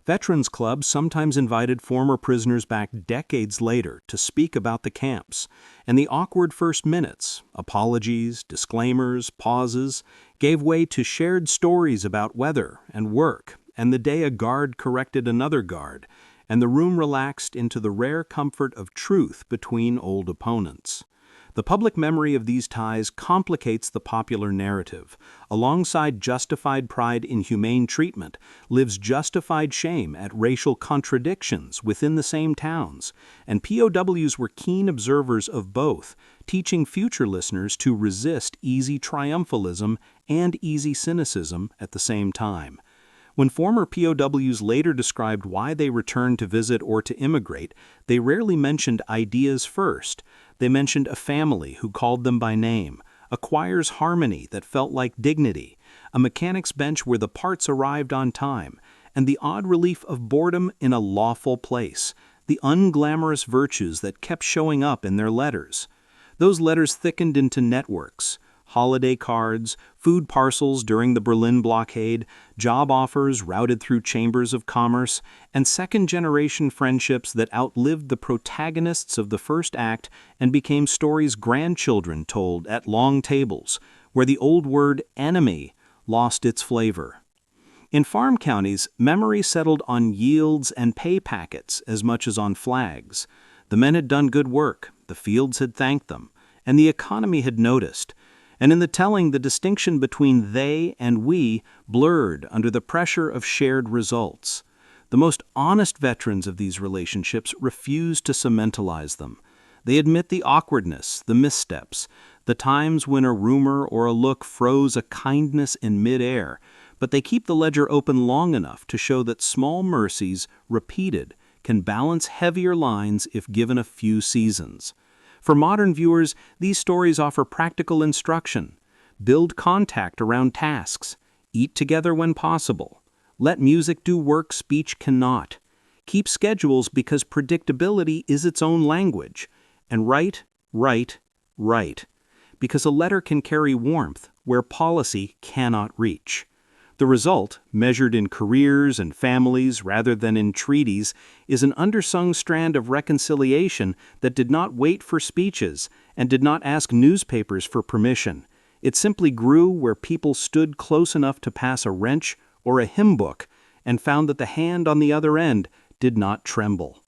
Veterans clubs sometimes invited former prisoners back decades later to speak about the camps, and the awkward first minutes, apologies, disclaimers, pauses, gave way to shared stories about weather and work, and the day a guard corrected another guard, and the room relaxed into the rare comfort of truth between old opponents. The public memory of these ties complicates the popular narrative. Alongside justified pride in humane treatment lives justified shame at racial contradictions within the same towns, and POWs were keen observers of both, teaching future listeners to resist easy triumphalism and easy cynicism at the same time. When former POWs later described why they returned to visit or to immigrate, they rarely mentioned ideas first. They mentioned a family who called them by name, a choir's harmony that felt like dignity, a mechanic's bench where the parts arrived on time, and the odd relief of boredom in a lawful place, the unglamorous virtues that kept showing up in their letters. Those letters thickened into networks. Holiday cards, food parcels during the Berlin blockade, job offers routed through chambers of commerce, and second-generation friendships that outlived the protagonists of the first act and became stories grandchildren told at long tables, where the old word enemy lost its flavor. In farm counties, memory settled on yields and pay packets as much as on flags. The men had done good work, the fields had thanked them, and the economy had noticed. And in the telling, the distinction between they and we blurred under the pressure of shared results. The most honest veterans of these relationships refuse to cementalize them. They admit the awkwardness, the missteps, the times when a rumor or a look froze a kindness in midair, but they keep the ledger open long enough to show that small mercies, repeated, can balance heavier lines if given a few seasons. For modern viewers, these stories offer practical instruction. Build contact around tasks. Eat together when possible. Let music do work speech cannot. Keep schedules because predictability is its own language. And write, because a letter can carry warmth where policy cannot reach. The result, measured in careers and families rather than in treaties, is an undersung strand of reconciliation that did not wait for speeches and did not ask newspapers for permission. It simply grew where people stood close enough to pass a wrench or a hymn book and found that the hand on the other end did not tremble.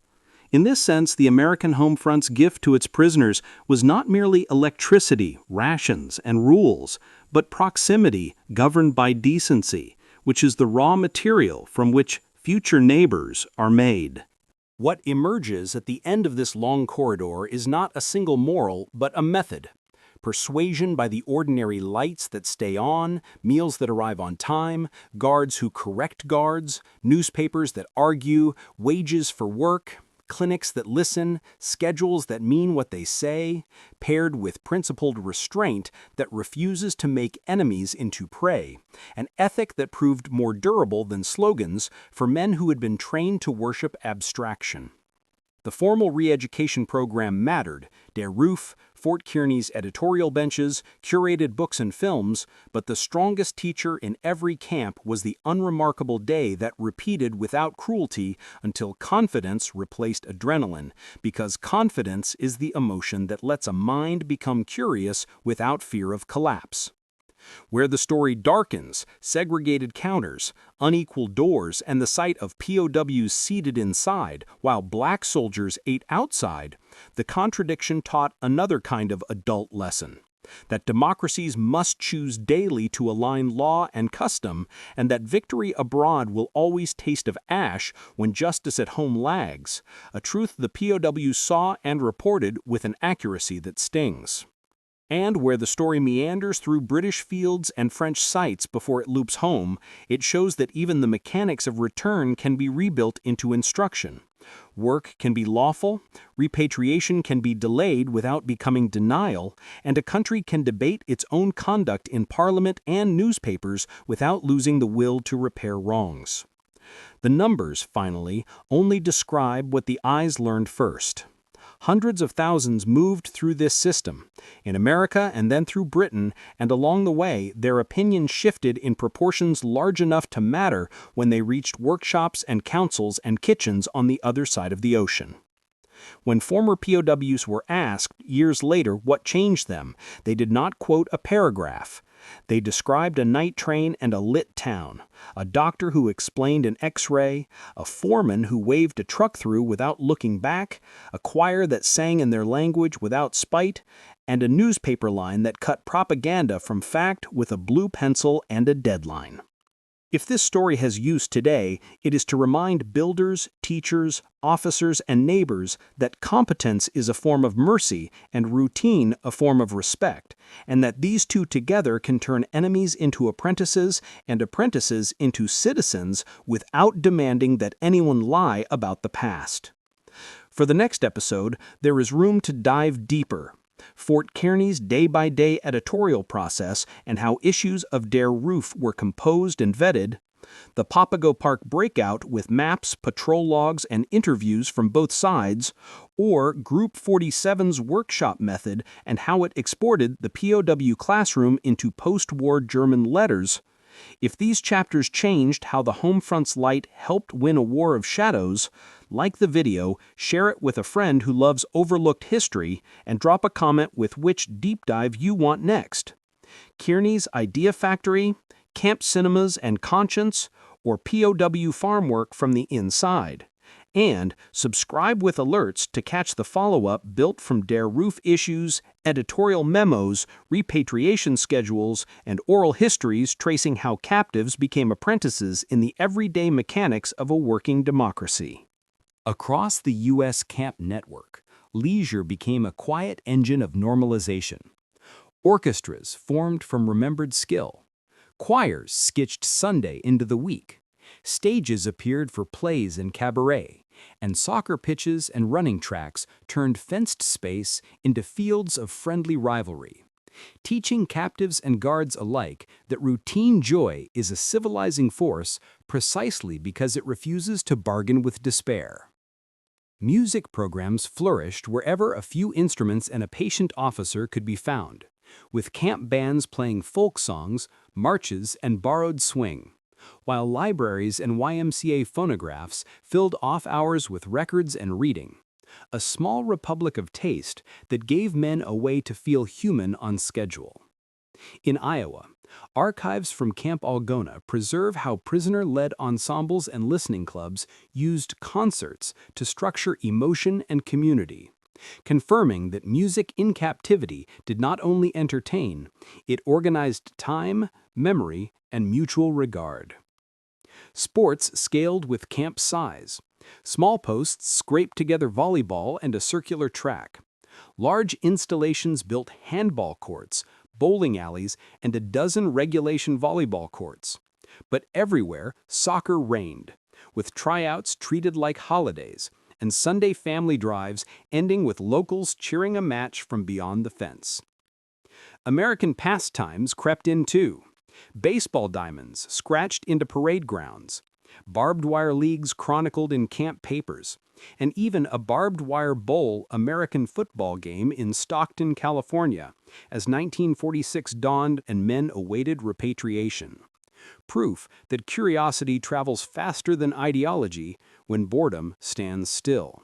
In this sense, the American home front's gift to its prisoners was not merely electricity, rations, and rules, but proximity governed by decency, which is the raw material from which future neighbors are made. What emerges at the end of this long corridor is not a single moral, but a method. Persuasion by the ordinary lights that stay on, meals that arrive on time, guards who correct guards, newspapers that argue, wages for work, clinics that listen, schedules that mean what they say, paired with principled restraint that refuses to make enemies into prey, an ethic that proved more durable than slogans for men who had been trained to worship abstraction. The formal re-education program mattered, Der Ruf, Fort Kearny's editorial benches, curated books and films, but the strongest teacher in every camp was the unremarkable day that repeated without cruelty until confidence replaced adrenaline, because confidence is the emotion that lets a mind become curious without fear of collapse. Where the story darkens, segregated counters, unequal doors, and the sight of POWs seated inside while black soldiers ate outside, the contradiction taught another kind of adult lesson. that democracies must choose daily to align law and custom, and that victory abroad will always taste of ash when justice at home lags, a truth the POWs saw and reported with an accuracy that stings. And where the story meanders through British fields and French sites before it loops home, it shows that even the mechanics of return can be rebuilt into instruction. Work can be lawful, repatriation can be delayed without becoming denial, and a country can debate its own conduct in parliament and newspapers without losing the will to repair wrongs. The numbers, finally, only describe what the eyes learned first. Hundreds of thousands moved through this system, in America and then through Britain, and along the way, their opinions shifted in proportions large enough to matter when they reached workshops and councils and kitchens on the other side of the ocean. When former POWs were asked years later what changed them, they did not quote a paragraph. They described a night train and a lit town, a doctor who explained an X-ray, a foreman who waved a truck through without looking back, a choir that sang in their language without spite, and a newspaper line that cut propaganda from fact with a blue pencil and a deadline. If this story has use today, it is to remind builders, teachers, officers, and neighbors that competence is a form of mercy and routine a form of respect, and that these two together can turn enemies into apprentices and apprentices into citizens without demanding that anyone lie about the past. For the next episode, there is room to dive deeper. Fort Kearny's day-by-day editorial process and how issues of Der Ruf were composed and vetted, the Papago Park breakout with maps, patrol logs, and interviews from both sides, or Group 47's workshop method and how it exported the POW classroom into post-war German letters. If these chapters changed how the Homefront's light helped win a war of shadows, like the video, share it with a friend who loves overlooked history, and drop a comment with which deep dive you want next. Kearny's Idea Factory, Camp Cinemas and Conscience, or POW farm work from the inside. And subscribe with alerts to catch the follow-up built from Der Ruf issues, editorial memos, repatriation schedules, and oral histories tracing how captives became apprentices in the everyday mechanics of a working democracy. Across the U.S. camp network, leisure became a quiet engine of normalization. Orchestras formed from remembered skill. Choirs sketched Sunday into the week. Stages appeared for plays and cabaret, and soccer pitches and running tracks turned fenced space into fields of friendly rivalry, teaching captives and guards alike that routine joy is a civilizing force precisely because it refuses to bargain with despair. Music programs flourished wherever a few instruments and a patient officer could be found, with camp bands playing folk songs, marches, and borrowed swing, while libraries and YMCA phonographs filled off hours with records and reading, a small republic of taste that gave men a way to feel human on schedule. In Iowa, archives from Camp Algona preserve how prisoner-led ensembles and listening clubs used concerts to structure emotion and community, confirming that music in captivity did not only entertain, it organized time, memory, and mutual regard. Sports scaled with camp size. Small posts scraped together volleyball and a circular track. Large installations built handball courts, bowling alleys, and a dozen regulation volleyball courts. But everywhere, soccer reigned, with tryouts treated like holidays, and Sunday family drives ending with locals cheering a match from beyond the fence. American pastimes crept in too. Baseball diamonds scratched into parade grounds, barbed wire leagues chronicled in camp papers, and even a barbed wire bowl American football game in Stockton, California, as 1946 dawned and men awaited repatriation. Proof that curiosity travels faster than ideology when boredom stands still.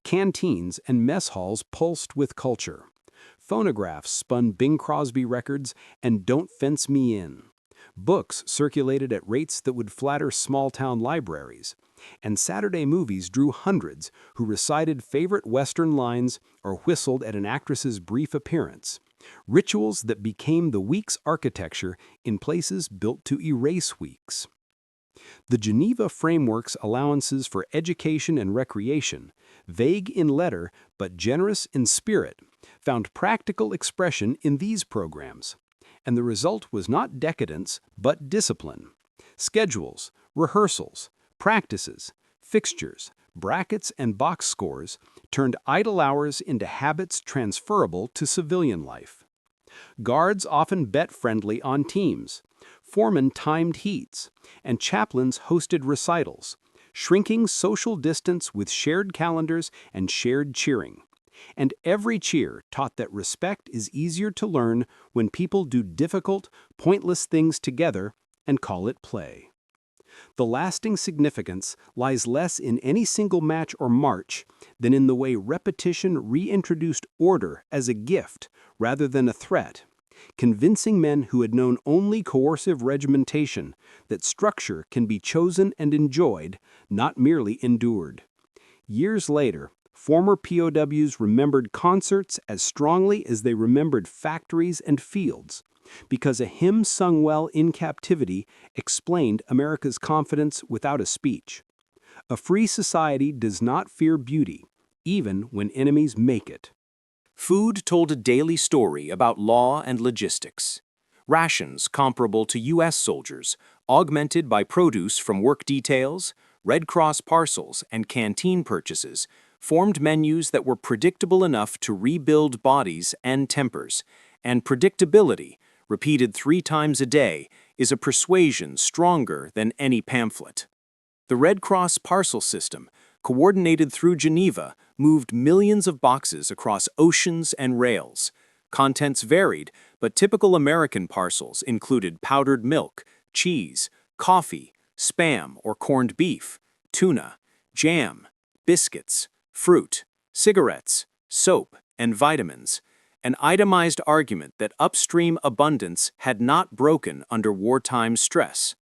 Canteens and mess halls pulsed with culture. Phonographs spun Bing Crosby records and Don't Fence Me In. Books circulated at rates that would flatter small-town libraries, and Saturday movies drew hundreds who recited favorite Western lines or whistled at an actress's brief appearance, Rituals that became the week's architecture in places built to erase weeks. The Geneva Framework's allowances for education and recreation, vague in letter but generous in spirit, found practical expression in these programs. And the result was not decadence but discipline. Schedules, rehearsals, practices, fixtures, brackets and box scores turned idle hours into habits transferable to civilian life. Guards often bet friendly on teams. Foremen timed heats, and chaplains hosted recitals, shrinking social distance with shared calendars and shared cheering. And every cheer taught that respect is easier to learn when people do difficult, pointless things together and call it play. The lasting significance lies less in any single match or march than in the way repetition reintroduced order as a gift rather than a threat, convincing men who had known only coercive regimentation that structure can be chosen and enjoyed, not merely endured. Years later, former POWs remembered concerts as strongly as they remembered factories and fields, because a hymn sung well in captivity explained America's confidence without a speech. A free society does not fear beauty, even when enemies make it. Food told a daily story about law and logistics. Rations comparable to U.S. soldiers, augmented by produce from work details, Red Cross parcels, and canteen purchases, formed menus that were predictable enough to rebuild bodies and tempers, and predictability, repeated 3 times a day, is a persuasion stronger than any pamphlet. The Red Cross parcel system, coordinated through Geneva, moved millions of boxes across oceans and rails. Contents varied, but typical American parcels included powdered milk, cheese, coffee, Spam or corned beef, tuna, jam, biscuits, fruit, cigarettes, soap, and vitamins, an itemized argument that upstream abundance had not broken under wartime stress.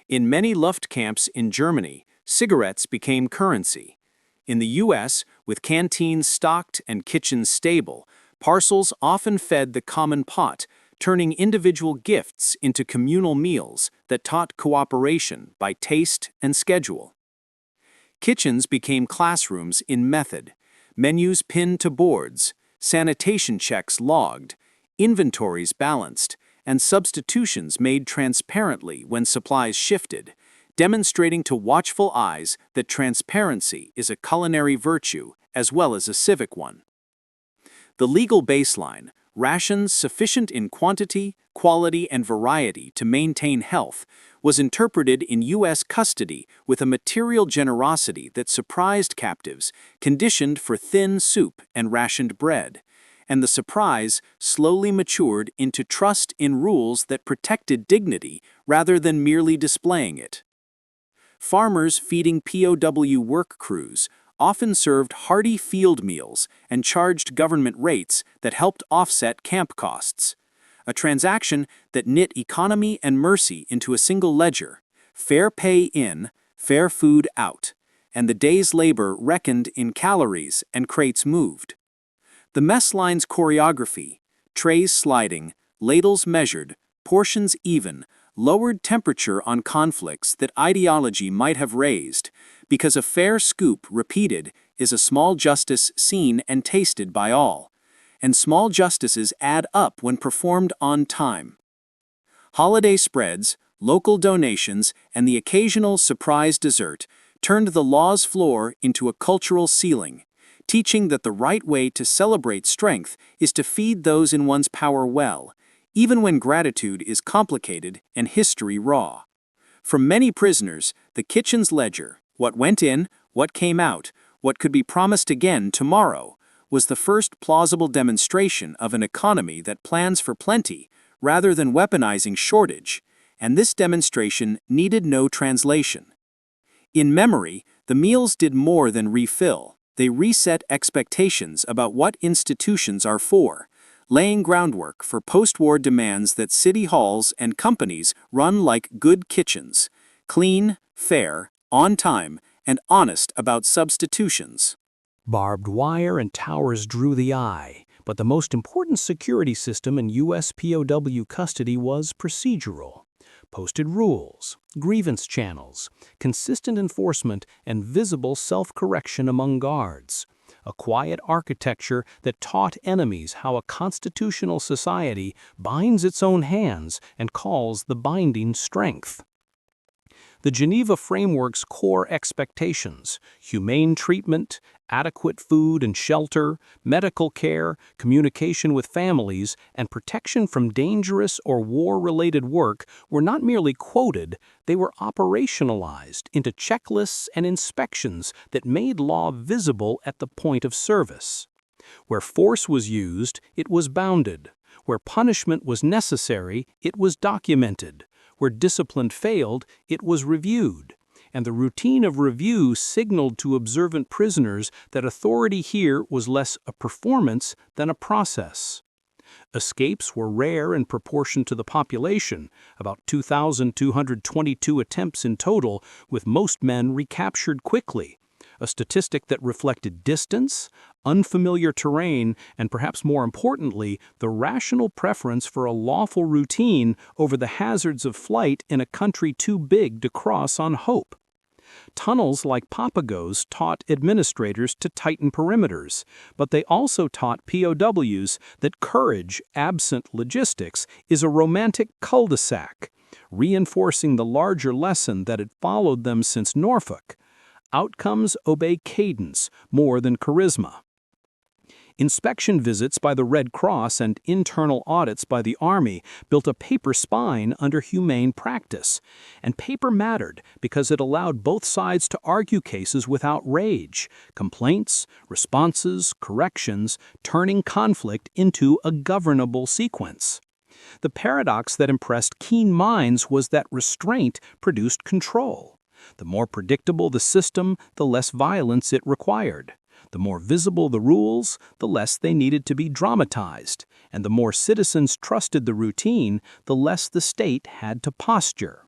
In many Luft camps in Germany, cigarettes became currency. In the U.S., with canteens stocked and kitchens stable, parcels often fed the common pot, turning individual gifts into communal meals that taught cooperation by taste and schedule. Kitchens became classrooms in method, menus pinned to boards, sanitation checks logged, inventories balanced, and substitutions made transparently when supplies shifted, demonstrating to watchful eyes that transparency is a culinary virtue as well as a civic one. The legal baseline, rations sufficient in quantity, quality, and variety to maintain health, was interpreted in U.S. custody with a material generosity that surprised captives conditioned for thin soup and rationed bread, and the surprise slowly matured into trust in rules that protected dignity rather than merely displaying it. Farmers feeding POW work crews often served hearty field meals and charged government rates that helped offset camp costs. A transaction that knit economy and mercy into a single ledger, fair pay in, fair food out, and the day's labor reckoned in calories and crates moved. The mess line's choreography, trays sliding, ladles measured, portions even, lowered temperature on conflicts that ideology might have raised, because a fair scoop repeated is a small justice seen and tasted by all, and small justices add up when performed on time. Holiday spreads, local donations, and the occasional surprise dessert turned the law's floor into a cultural ceiling, teaching that the right way to celebrate strength is to feed those in one's power well, even when gratitude is complicated and history raw. From many prisoners, the kitchen's ledger, what went in, what came out, what could be promised again tomorrow, was the first plausible demonstration of an economy that plans for plenty rather than weaponizing shortage, and this demonstration needed no translation. In memory, the meals did more than refill. They reset expectations about what institutions are for, laying groundwork for post-war demands that city halls and companies run like good kitchens, clean, fair, on time, and honest about substitutions. Barbed wire and towers drew the eye, But the most important security system in U.S. POW custody was procedural. Posted rules, grievance channels, consistent enforcement, and visible self-correction among guards. A quiet architecture that taught enemies how a constitutional society binds its own hands and calls the binding strength. The Geneva Framework's core expectations, humane treatment, adequate food and shelter, medical care, communication with families, and protection from dangerous or war-related work were not merely quoted, they were operationalized into checklists and inspections that made law visible at the point of service. Where force was used, it was bounded. Where punishment was necessary, it was documented. Where discipline failed, it was reviewed. And the routine of review signaled to observant prisoners that authority here was less a performance than a process. Escapes were rare in proportion to the population, about 2,222 attempts in total, with most men recaptured quickly, a statistic that reflected distance, unfamiliar terrain, and perhaps more importantly, the rational preference for a lawful routine over the hazards of flight in a country too big to cross on hope. Tunnels like Papagos taught administrators to tighten perimeters, but they also taught POWs that courage, absent logistics, is a romantic cul-de-sac, reinforcing the larger lesson that had followed them since Norfolk. Outcomes obey cadence more than charisma. Inspection visits by the Red Cross and internal audits by the Army built a paper spine under humane practice. And paper mattered because it allowed both sides to argue cases without rage, complaints, responses, corrections, turning conflict into a governable sequence. The paradox that impressed keen minds was that restraint produced control. The more predictable the system, the less violence it required. The more visible the rules, the less they needed to be dramatized, and the more citizens trusted the routine, the less the state had to posture.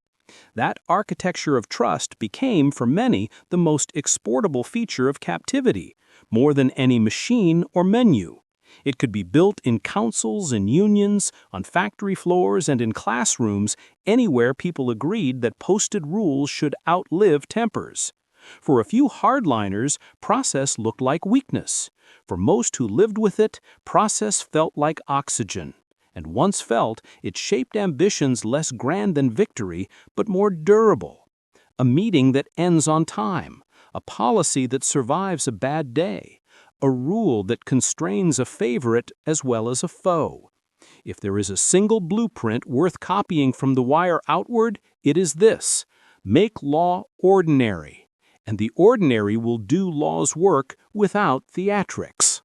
That architecture of trust became, for many, the most exportable feature of captivity, more than any machine or menu. It could be built in councils and unions, on factory floors and in classrooms, anywhere people agreed that posted rules should outlive tempers. For a few hardliners, process looked like weakness. For most who lived with it, process felt like oxygen. And once felt, it shaped ambitions less grand than victory, but more durable. A meeting that ends on time, a policy that survives a bad day, a rule that constrains a favorite as well as a foe. If there is a single blueprint worth copying from the wire outward, it is this: make law ordinary. And the ordinary will do law's work without theatrics.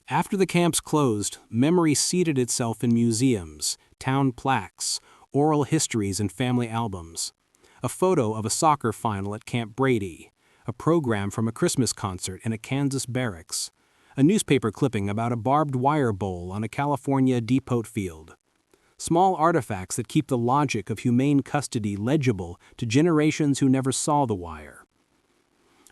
After the camps closed, memory seated itself in museums, town plaques, oral histories and family albums. A photo of a soccer final at Camp Brady, a program from a Christmas concert in a Kansas barracks, a newspaper clipping about a barbed wire bowl on a California depot field. Small artifacts that keep the logic of humane custody legible to generations who never saw the wire.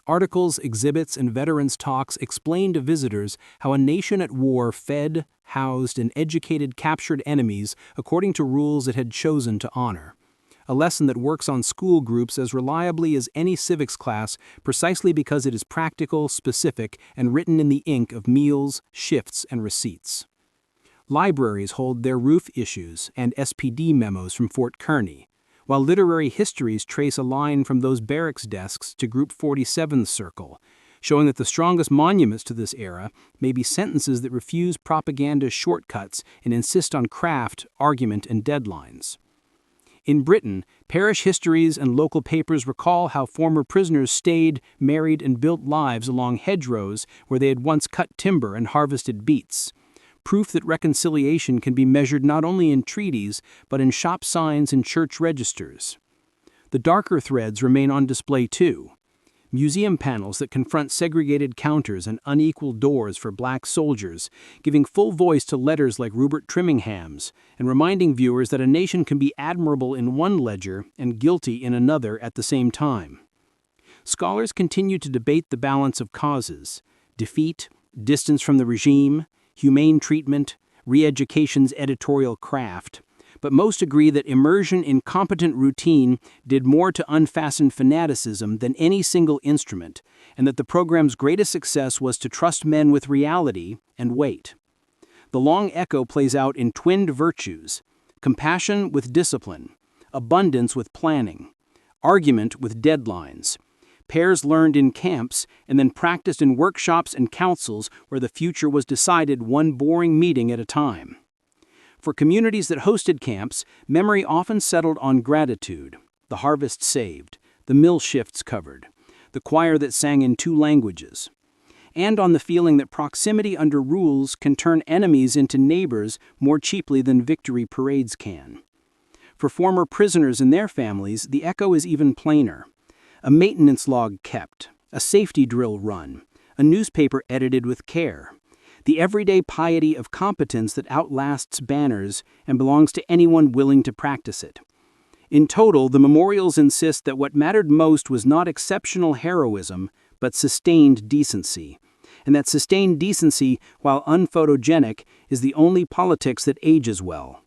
Articles, exhibits, and veterans' talks explain to visitors how a nation at war fed, housed, and educated captured enemies according to rules it had chosen to honor. A lesson that works on school groups as reliably as any civics class precisely because it is practical, specific, and written in the ink of meals, shifts, and receipts. Libraries hold their roof issues and SPD memos from Fort Kearny, while literary histories trace a line from those barracks desks to Group 47's circle, showing that the strongest monuments to this era may be sentences that refuse propaganda's shortcuts and insist on craft, argument, and deadlines. In Britain, parish histories and local papers recall how former prisoners stayed, married, and built lives along hedgerows where they had once cut timber and harvested beets. Proof that reconciliation can be measured not only in treaties, but in shop signs and church registers. The darker threads remain on display too. Museum panels that confront segregated counters and unequal doors for black soldiers, giving full voice to letters like Rupert Trimmingham's, and reminding viewers that a nation can be admirable in one ledger and guilty in another at the same time. Scholars continue to debate the balance of causes: defeat, distance from the regime, humane treatment, reeducation's editorial craft, but most agree that immersion in competent routine did more to unfasten fanaticism than any single instrument, and that the program's greatest success was to trust men with reality and wait. The long echo plays out in twinned virtues: compassion with discipline, abundance with planning, argument with deadlines, pairs learned in camps and then practiced in workshops and councils where the future was decided one boring meeting at a time. For communities that hosted camps, memory often settled on gratitude, the harvest saved, the mill shifts covered, the choir that sang in 2 languages, and on the feeling that proximity under rules can turn enemies into neighbors more cheaply than victory parades can. For former prisoners and their families, the echo is even plainer. A maintenance log kept, a safety drill run, a newspaper edited with care. The everyday piety of competence that outlasts banners and belongs to anyone willing to practice it. In total, the memorials insist that what mattered most was not exceptional heroism, but sustained decency. And that sustained decency, while unphotogenic, is the only politics that ages well.